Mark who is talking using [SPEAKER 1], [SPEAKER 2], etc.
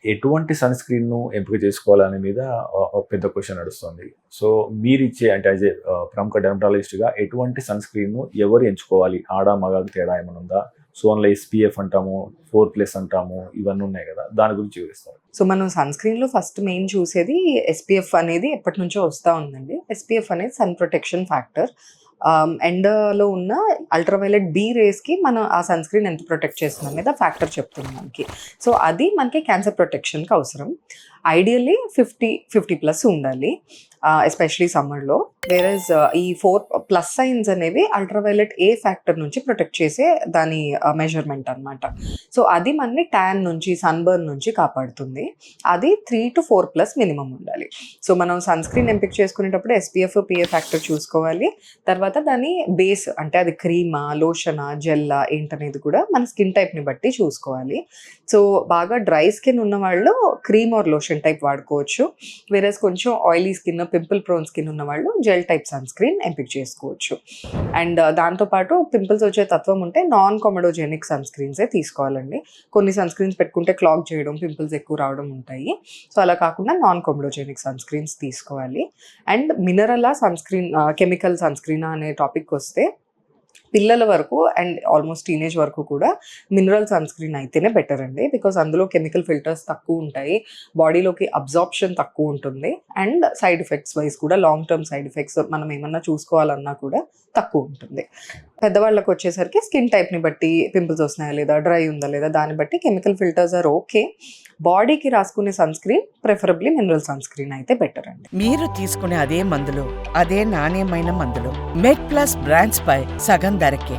[SPEAKER 1] ఎటువంటి సన్ స్క్రీన్‌ను ఎంపిక చేసుకోవాలనే మీద పెద్ద క్వెషన్ నడుస్తుంది. సో, మీరిచ్చే అంటే యాస్ ఎ ప్రముఖ డెర్మటాలజిస్ట్‌గా ఎటువంటి సన్ స్క్రీన్‌ను ఎవరు ఎంచుకోవాలి? ఆడ, మగాకి తేడా ఏమైనా ఉందా? సో, అందులో ఎస్‌పీఎఫ్ అంటాము, 4+ అంటాము, ఇవన్నీ ఉన్నాయి గదా! దాని గురించి వివరిస్తారా?
[SPEAKER 2] సో, మనం సన్ స్క్రీన్‌లో ఫస్ట్ మెయిన్ చూసేది ఎస్‌పీఎఫ్ అనేది ఎప్పటినుంచో వస్తా ఉందండి. ఎస్‌పీఎఫ్ అనేది సన్ ప్రొటెక్షన్ ఫ్యాక్టర్. ఎండలో ఉన్న అల్ట్రావైలెట్ బి రేస్‌కి మనం ఆ సన్ స్క్రీన్ ఎంత ప్రొటెక్ట్ చేస్తుంది అనేది ఆ ఫ్యాక్టర్ చెప్తుంది మనకి. సో, అది మనకి క్యాన్సర్ ప్రొటెక్షన్‌కి అవసరం. ఐడియల్లీ 50+ ఉండాలి. ఎస్పెషల్లీ సమ్మర్‌లో. వేరైజ్ ఈ 4+ సైన్స్ అనేవి అల్ట్రావైలెట్ ఏ ఫ్యాక్టర్ నుంచి ప్రొటెక్ట్ చేసే దాని మెజర్‌మెంట్ అనమాట. సో, అది మనని ట్యాన్ నుంచి, సన్‌బర్న్ నుంచి కాపాడుతుంది. అది 3-4+ మినిమమ్ ఉండాలి. సో, మనం సన్ స్క్రీన్ ఎంపిక చేసుకునేటప్పుడు ఎస్‌పీఎఫ్, పీఏ ఫ్యాక్టర్ చూసుకోవాలి. తర్వాత దాని బేస్ అంటే అది క్రీమా, లోషనా, జెల్లా ఏంటనేది కూడా మన స్కిన్ టైప్‌ని బట్టి చూసుకోవాలి. సో, బాగా డ్రై స్కిన్ ఉన్నవాళ్ళు క్రీమ్ ఆర్ లోషన్ టైప్ వాడుకోవచ్చు. వేరేస్ కొంచెం oily skin, pimple prone skin ఉన్నవాళ్ళు జెల్ టైప్ సన్ స్క్రీన్ ఎంపిక చేసుకోవచ్చు. అండ్ దాంతో పాటు పింపుల్స్ వచ్చే తత్వం ఉంటే నాన్ కొమెడోజెనిక్ సన్ స్క్రీన్సే తీసుకోవాలండి. కొన్ని సన్ స్క్రీన్స్ పెట్టుకుంటే క్లాగ్ చేయడం, పింపుల్స్ ఎక్కువ రావడం ఉంటాయి. సో, అలా కాకుండా నాన్ కొమెడోజెనిక్ సన్ స్క్రీన్స్ తీసుకోవాలి. అండ్ మినరలా సన్ స్క్రీన్ కెమికల్ సన్ స్క్రీనా అనే టాపిక్‌కొస్తే పిల్లల వరకు అండ్ ఆల్మోస్ట్ టీనేజ్ వరకు కూడా మినరల్ సన్ స్క్రీన్ అయితేనే బెటర్ అండి. బికాజ్ అందులో కెమికల్ ఫిల్టర్స్ తక్కువ ఉంటాయి. బాడీలోకి అబ్జార్ప్షన్ తక్కువ ఉంటుంది. అండ్ సైడ్ ఎఫెక్ట్స్ వైస్ కూడా లాంగ్ టర్మ్ సైడ్ ఎఫెక్ట్స్ మనం ఏమన్నా చూసుకోవాలన్నా కూడా తక్కువ ఉంటుంది. పెద్దవాళ్ళకి వచ్చేసరికి స్కిన్ టైప్‌ని బట్టి పింపుల్స్ వస్తున్నాయా లేదా, డ్రై ఉందా లేదా దాన్ని బట్టి కెమికల్ ఫిల్టర్స్ ఆర్ ఓకే. బాడీకి రాసుకునే sunscreen preferably mineral sun screen అయితే బెటర్ అండి.
[SPEAKER 3] మీరు తీసుకునే అదే మందులు, అదే నాణ్యమైన మందులు మెడ్ ప్లస్ బ్రాండ్స్ పై సగం ధరకే.